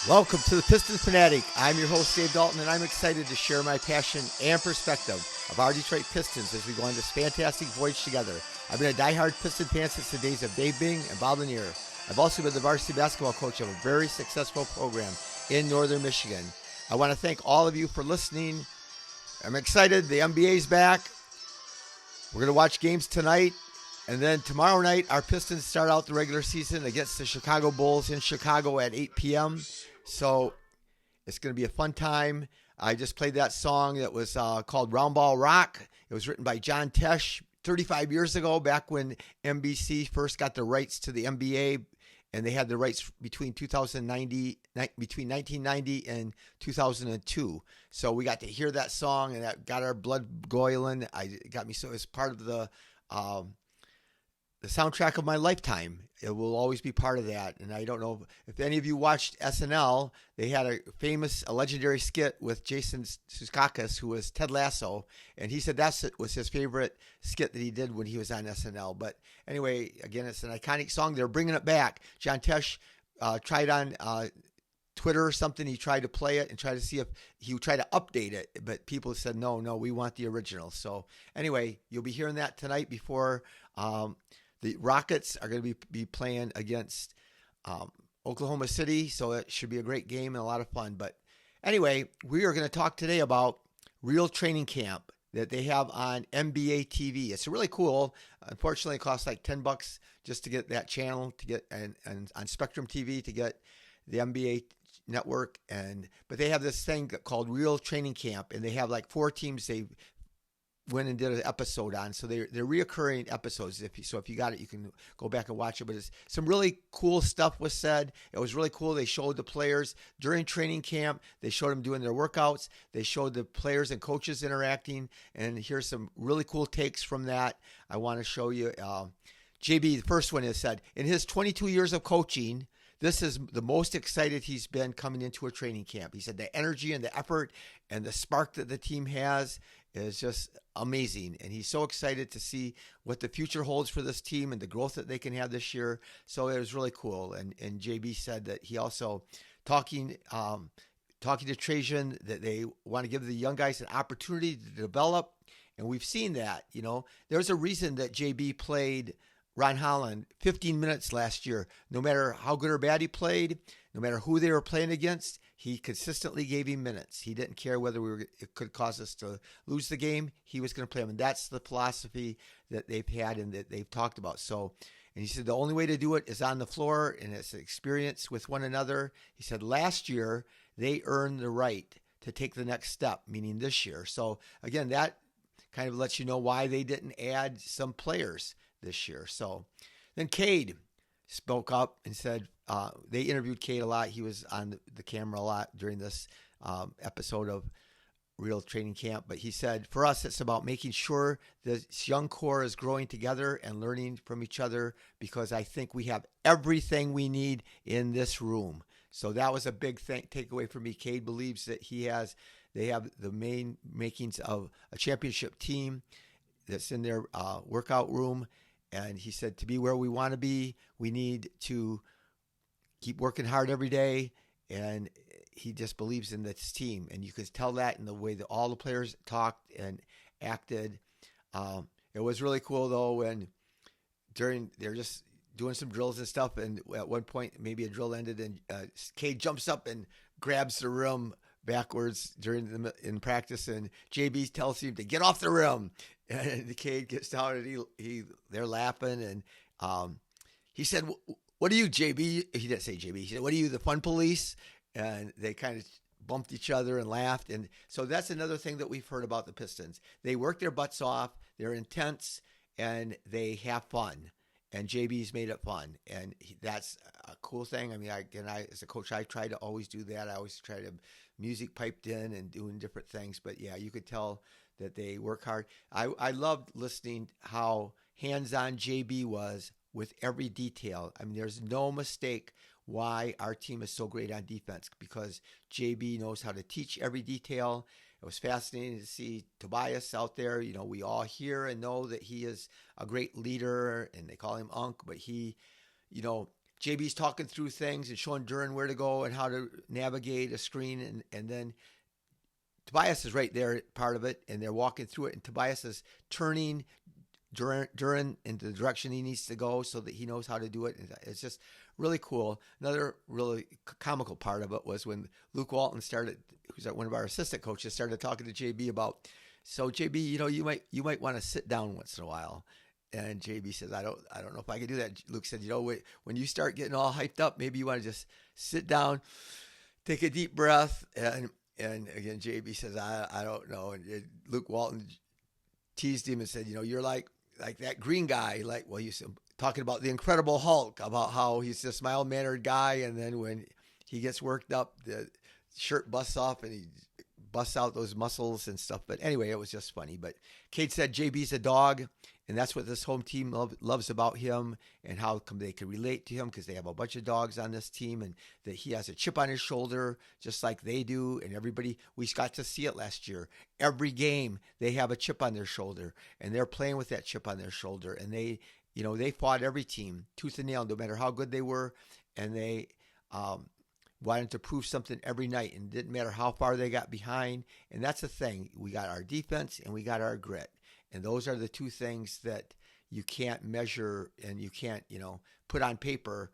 Welcome to the Pistons Fanatic. I'm your host, Dave Dalton, and I'm excited to share my passion and perspective of our Detroit Pistons as we go on this fantastic voyage together. I've been a diehard Piston fan since the days of Dave Bing and Bob Lanier. I've also been the varsity basketball coach of a very successful program in northern Michigan. I want to thank all of you for listening. I'm excited. The NBA's back. We're going to watch games tonight. And then tomorrow night, our Pistons start out the regular season against the Chicago Bulls in Chicago at 8 p.m. So it's going to be a fun time. I just played that song that was called Roundball Rock. It was written by John Tesh 35 years ago, back when NBC first got the rights to the NBA, and they had the rights between 1990 and 2002. So we got to hear that song, and that got our blood boiling. It got me so it's part of the soundtrack of my lifetime. It will always be part of that. And I don't know if any of you watched SNL. They had a legendary skit with Jason Sudeikis, who was Ted Lasso, and he said that was his favorite skit that he did when he was on SNL. But anyway, again, it's an iconic song. They're bringing it back. John Tesh tried on Twitter or something. He tried to play it and try to see if he would try to update it, but people said, no, we want the original. So anyway, you'll be hearing that tonight before the Rockets are going to be playing against Oklahoma City, so it should be a great game and a lot of fun. But anyway, we are going to talk today about Real Training Camp that they have on NBA TV. It's really cool. Unfortunately, it costs like $10 just to get that channel, to get and on Spectrum TV to get the NBA network. But they have this thing called Real Training Camp, and they have like 4 teams they went and did an episode on. So they're reoccurring episodes. If you got it, you can go back and watch it. But it's some really cool stuff was said. It was really cool. They showed the players during training camp. They showed them doing their workouts. They showed the players and coaches interacting. And here's some really cool takes from that. I want to show you. JB, the first one is said, in his 22 years of coaching, this is the most excited he's been coming into a training camp. He said the energy and the effort and the spark that the team has is just amazing. And he's so excited to see what the future holds for this team and the growth that they can have this year. So it was really cool. And JB said that he also talking to Trajan that they want to give the young guys an opportunity to develop. And we've seen that, there's a reason that JB played Ron Holland 15 minutes last year. No matter how good or bad he played, no matter who they were playing against, he consistently gave him minutes. He didn't care whether it could cause us to lose the game. He was going to play him. And that's the philosophy that they've had and that they've talked about. So, and he said the only way to do it is on the floor, and it's experience with one another. He said last year they earned the right to take the next step, meaning this year. So again, that kind of lets you know why they didn't add some players this year. So then Cade spoke up and said, they interviewed Cade a lot. He was on the camera a lot during this episode of Real Training Camp. But he said, for us, it's about making sure this young core is growing together and learning from each other, because I think we have everything we need in this room. So that was a big takeaway for me. Cade believes that they have the main makings of a championship team that's in their workout room. And he said, to be where we want to be, we need to keep working hard every day. And he just believes in this team. And you could tell that in the way that all the players talked and acted. It was really cool, though, when they're just doing some drills and stuff. And at one point, maybe a drill ended, and Cade jumps up and grabs the rim backwards in practice, and JB tells him to get off the rim, and the Cade gets down, and they're laughing, and he said, "What are you, JB?" He didn't say JB. He said, "What are you, the fun police?" And they kind of bumped each other and laughed. And so that's another thing that we've heard about the Pistons. They work their butts off. They're intense, and they have fun. And JB's made it fun, and that's a cool thing. I mean, as a coach, I try to always do that. I always try to music piped in and doing different things. But yeah, you could tell that they work hard. I loved listening how hands-on JB was with every detail. I mean, there's no mistake why our team is so great on defense, because JB knows how to teach every detail. It was fascinating to see Tobias out there. We all hear and know that he is a great leader, and they call him Unc, but he, JB's talking through things and showing Duran where to go and how to navigate a screen, and then Tobias is right there, part of it, and they're walking through it, and Tobias is turning Duran into the direction he needs to go so that he knows how to do it. It's just really cool. Another really comical part of it was when Luke Walton started, who's one of our assistant coaches, started talking to JB about, so JB, you might want to sit down once in a while. And JB says, I don't know if I can do that. Luke said, when you start getting all hyped up, maybe you want to just sit down, take a deep breath. And again, JB says, I don't know. And Luke Walton teased him and said, you're like that green guy, he's talking about the Incredible Hulk, about how he's this mild-mannered guy. And then when he gets worked up, the shirt busts off and he busts out those muscles and stuff. But anyway, it was just funny. But Cade said JB's a dog, and that's what this home team loves about him, and how come they can relate to him, because they have a bunch of dogs on this team, and that he has a chip on his shoulder just like they do. And everybody, we got to see it last year. Every game they have a chip on their shoulder, and they're playing with that chip on their shoulder. And they fought every team tooth and nail, no matter how good they were, and they wanted to prove something every night, and it didn't matter how far they got behind. And that's the thing. We got our defense and we got our grit. And those are the two things that you can't measure, and you can't, put on paper.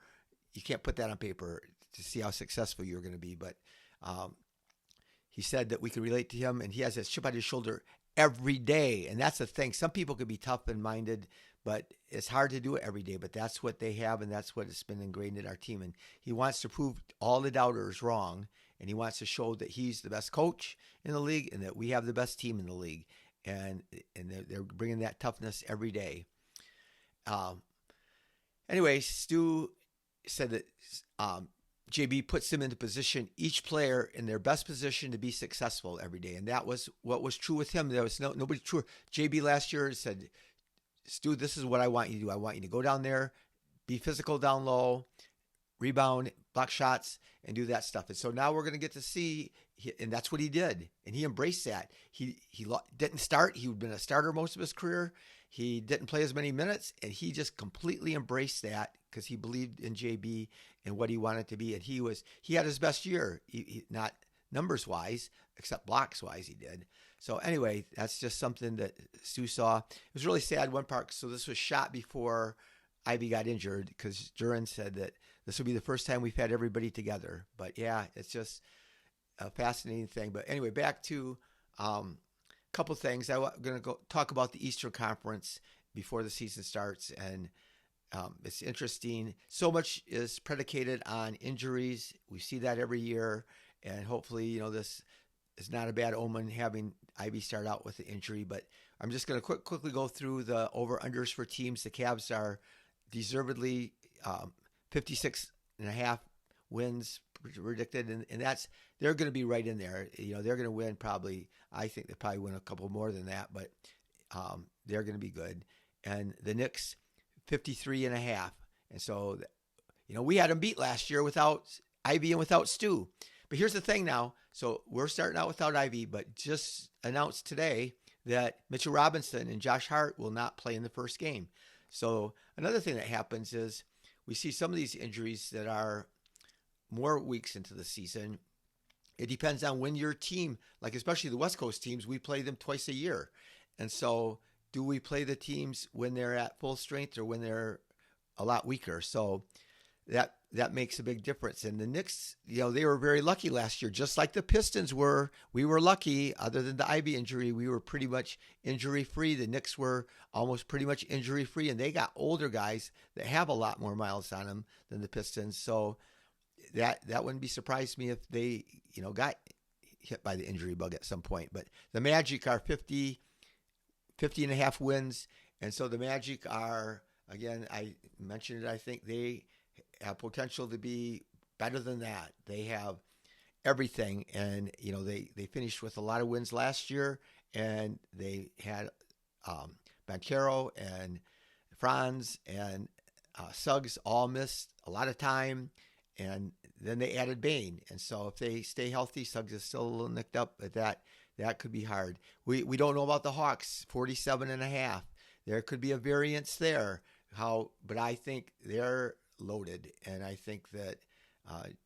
You can't put that on paper to see how successful you're going to be. But he said that we can relate to him, and he has this chip on his shoulder every day. And that's the thing. Some people could be tough and minded, but it's hard to do it every day. But that's what they have, and that's what has been ingrained in our team. And he wants to prove all the doubters wrong, and he wants to show that he's the best coach in the league and that we have the best team in the league. And they're bringing that toughness every day. Anyway, Stu said that JB puts them into position, each player in their best position to be successful every day. And that was what was true with him. There was nobody true. JB last year said, Stu, this is what I want you to do. I want you to go down there, be physical down low, rebound, block shots, and do that stuff. And so now we're going to get to see, and that's what he did. And he embraced that. He didn't start. He'd been a starter most of his career. He didn't play as many minutes, and he just completely embraced that because he believed in JB and what he wanted to be. And he had his best year, he not numbers-wise, except blocks-wise he did. So anyway, that's just something that Stu saw. It was really sad, one part. So this was shot before Ivy got injured, because Duran said that this will be the first time we've had everybody together. But yeah, it's just a fascinating thing. But anyway, back to a couple things. I'm going to go talk about the Eastern Conference before the season starts. And it's interesting. So much is predicated on injuries. We see that every year. And hopefully, this is not a bad omen, having Ivy start out with an injury. But I'm just going to quickly go through the over-unders for teams. The Cavs are deservedly 56.5 wins predicted, and they're going to be right in there. They're going to win probably. I think they probably win a couple more than that, but they're going to be good. And the Knicks 53.5, and so we had them beat last year without Ivy and without Stu. But here's the thing now. So we're starting out without Ivy, but just announced today that Mitchell Robinson and Josh Hart will not play in the first game. So another thing that happens is we see some of these injuries that are more weeks into the season. It depends on when your team, like especially the West Coast teams, we play them twice a year. And so do we play the teams when they're at full strength or when they're a lot weaker? So that makes a big difference. And the Knicks, they were very lucky last year, just like the Pistons were. We were lucky. Other than the Ivy injury, we were pretty much injury-free. The Knicks were almost pretty much injury-free, and they got older guys that have a lot more miles on them than the Pistons. So that wouldn't be surprised me if they, got hit by the injury bug at some point. But the Magic are 50.5 wins. And so the Magic are, again, I mentioned it, I think they have potential to be better than that. They have everything. And, they finished with a lot of wins last year, and they had Banchero and Franz and Suggs all missed a lot of time. And then they added Bane. And so if they stay healthy, Suggs is still a little nicked up, but that could be hard. We don't know about the Hawks, 47.5. There could be a variance there. But I think they're loaded, and I think that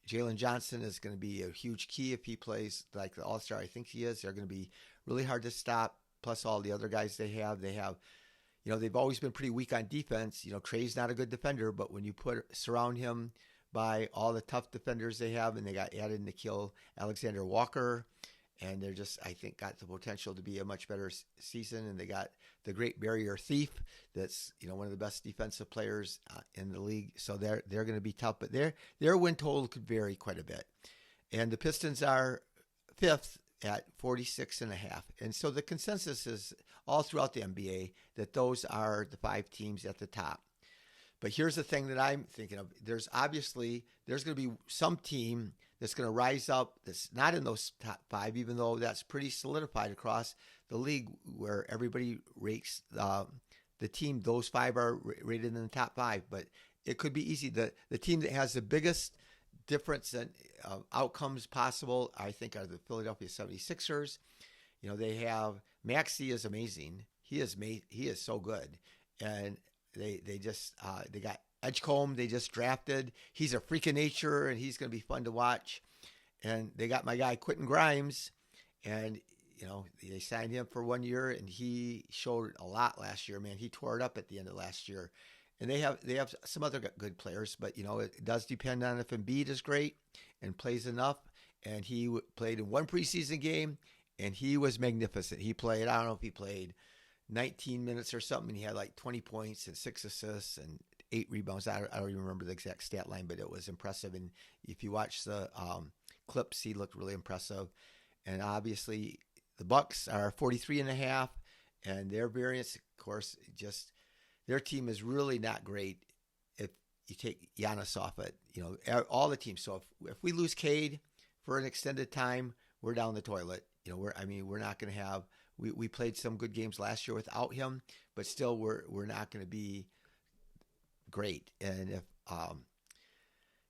Jalen Johnson is going to be a huge key if he plays like the All-Star I think he is. They're going to be really hard to stop, plus all the other guys they have. They've always been pretty weak on defense. Trey's not a good defender, but when you surround him by all the tough defenders they have, and they got added Nikhil Alexander Walker, and they're just, I think, got the potential to be a much better season. And they got the great barrier thief that's, one of the best defensive players in the league. So they're going to be tough, but their win total could vary quite a bit. And the Pistons are fifth at 46.5. And so the consensus is all throughout the NBA that those are the 5 teams at the top. But here's the thing that I'm thinking of. There's going to be some team that's going to rise up that's not in those top 5, even though that's pretty solidified across the league where everybody rates the team. Those 5 are rated in the top 5. But it could be easy. The team that has the biggest difference in outcomes possible, I think, are the Philadelphia 76ers. They have Maxey is amazing. He is so good. And they got Edgecombe they just drafted. He's a freak of nature, and he's going to be fun to watch. And they got my guy Quentin Grimes, and they signed him for 1 year, and he showed a lot last year. Man, he tore it up at the end of last year. And they have some other good players, but it does depend on if Embiid is great and plays enough. And he played in one preseason game, and he was magnificent. He played, I don't know if he played 19 minutes or something, and he had like 20 points and 6 assists and 8 rebounds. I don't even remember the exact stat line, but it was impressive. And if you watch the clips, he looked really impressive. And obviously, the Bucks are 43.5, and their variance, of course, just their team is really not great if you take Giannis off it. All the teams. So if we lose Cade for an extended time, we're down the toilet. We're not going to have. We played some good games last year without him, but still we're not going to be great. And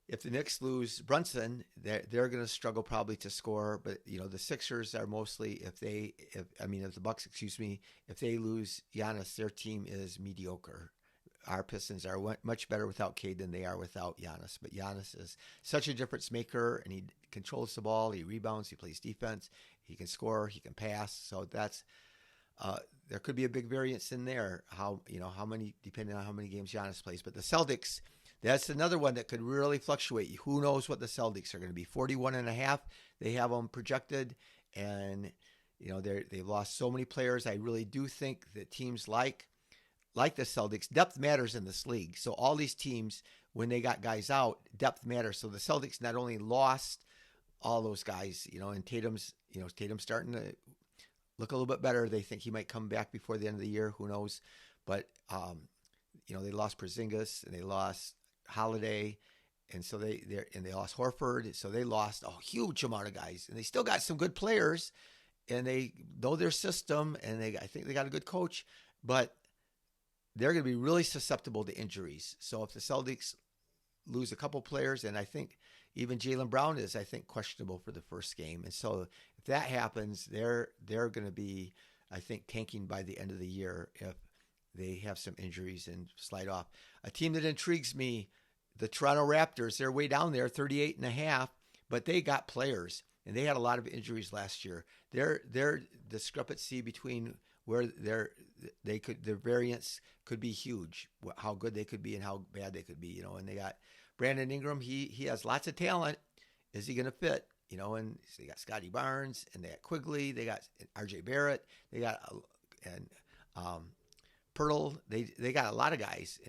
if the Knicks lose Brunson, they're going to struggle probably to score. But the Sixers are mostly if the Bucks, if they lose Giannis, their team is mediocre. Our Pistons are much better without Cade than they are without Giannis. But Giannis is such a difference maker, and he controls the ball, he rebounds, he plays defense, he can score, he can pass. So that's there could be a big variance in there. How many, depending on how many games Giannis plays. But the Celtics, that's another one that could really fluctuate. Who knows what the Celtics are going to be? 41.5. They have them projected, and they've lost so many players. I really do think that teams like the Celtics, depth matters in this league. So all these teams, when they got guys out, depth matters. So the Celtics not only lost all those guys, and Tatum's starting to look a little bit better. They think he might come back before the end of the year. Who knows? But they lost Porzingis and they lost Holiday, and so they lost Horford. So they lost a huge amount of guys, and they still got some good players, and they know their system, and I think they got a good coach, but they're going to be really susceptible to injuries. So if the Celtics lose a couple players, and I think even Jaylen Brown is, I think, questionable for the first game. And so if that happens, they're going to be, I think, tanking by the end of the year if they have some injuries and slide off. A team that intrigues me, the Toronto Raptors, they're way down there, 38.5, but they got players, and they had a lot of injuries last year. Their discrepancy between where their variance could be huge, how good they could be and how bad they could be, and they got Brandon Ingram. He has lots of talent. Is he going to fit? And they got Scotty Barnes, and they got Quigley, they got RJ Barrett, they got Pirtle. They got a lot of guys,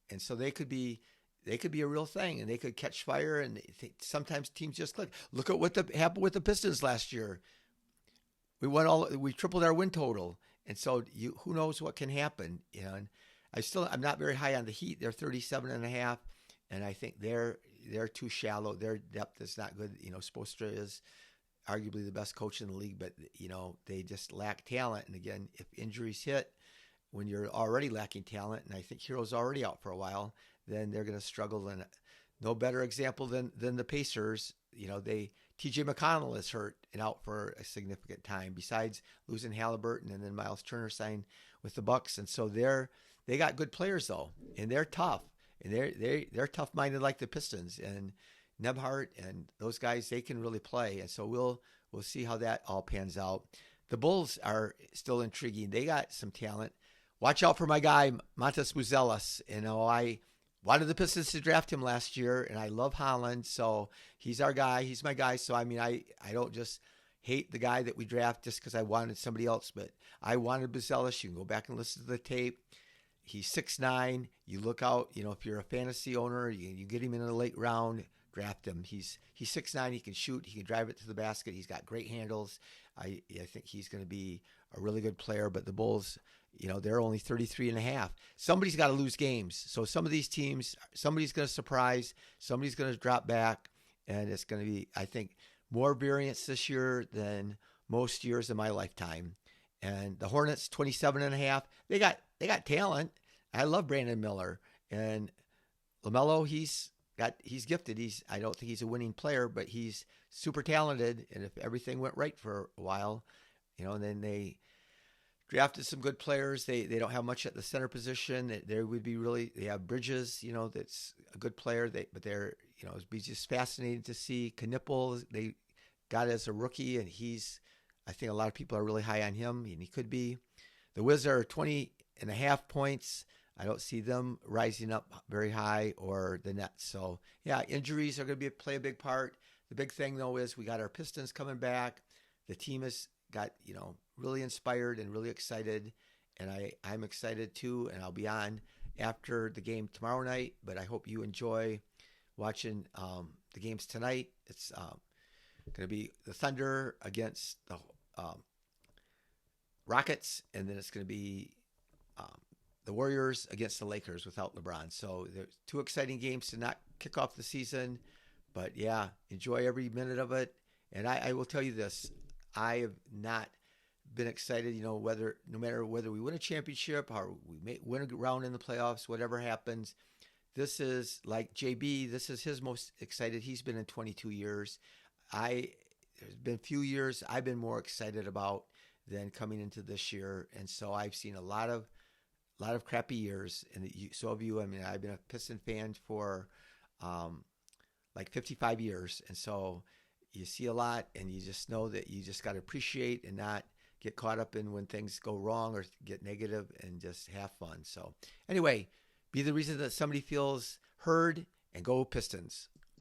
and so they could be a real thing, and they could catch fire. And sometimes teams just click. Look at what happened with the Pistons last year. We tripled our win total. And so who knows what can happen, and I'm not very high on the Heat. They're 37.5, and I think they're too shallow. Their depth is not good. Spoelstra is arguably the best coach in the league, but they just lack talent. And again, if injuries hit when you're already lacking talent, and I think Hero's already out for a while, then they're going to struggle. And no better example than the Pacers. TJ McConnell is hurt and out for a significant time, besides losing Halliburton, and then Miles Turner signed with the Bucks. And so they got good players though, and they're tough. and they're tough minded like the Pistons and Nebhart and those guys. They can really play, and so we'll see how that all pans out. The Bulls are still intriguing. They got some talent. Watch out for my guy Montas Buzelis. I wanted the Pistons to draft him last year, and I love Holland, so he's our guy. He's my guy. So I don't just hate the guy that we draft just because I wanted somebody else, but I wanted Buzelis. You can go back and listen to the tape. He's 6'9". You look out. If you're a fantasy owner, you get him in the late round. Draft him. He's 6'9". He can shoot. He can drive it to the basket. He's got great handles. I think he's going to be a really good player. But the Bulls, they're only 33.5. Somebody's got to lose games. So some of these teams, somebody's going to surprise. Somebody's going to drop back, and it's going to be, I think, more variance this year than most years in my lifetime. And the Hornets, 27.5. They got talent. I love Brandon Miller and LaMelo. He's gifted. I don't think he's a winning player, but he's super talented. And if everything went right for a while, and then they drafted some good players. They don't have much at the center position. There would be they have Bridges, that's a good player. But they're, it'd be just fascinating to see Knipple. They got as a rookie, and I think a lot of people are really high on him, and he could be. The Wizards are 20.5 points. I don't see them rising up very high, or the Nets. So, yeah, injuries are going to play a big part. The big thing, though, is we got our Pistons coming back. The team has got, really inspired and really excited, and I'm excited too, and I'll be on after the game tomorrow night, but I hope you enjoy watching the games tonight. It's going to be the Thunder against the Rockets, and then it's going to be the Warriors against the Lakers without LeBron. So there's two exciting games to not kick off the season, but yeah, enjoy every minute of it. And I will tell you this, I have not been excited, no matter whether we win a championship or we may win a round in the playoffs, whatever happens. This is like JB. This is his most excited he's been in 22 years. There's been a few years I've been more excited about than coming into this year, and so I've seen a lot of crappy years. And so have you. I mean, I've been a Piston fan for like 55 years, and so you see a lot, and you just know that you just got to appreciate and not get caught up in when things go wrong or get negative, and just have fun. So anyway, be the reason that somebody feels heard, and go Pistons.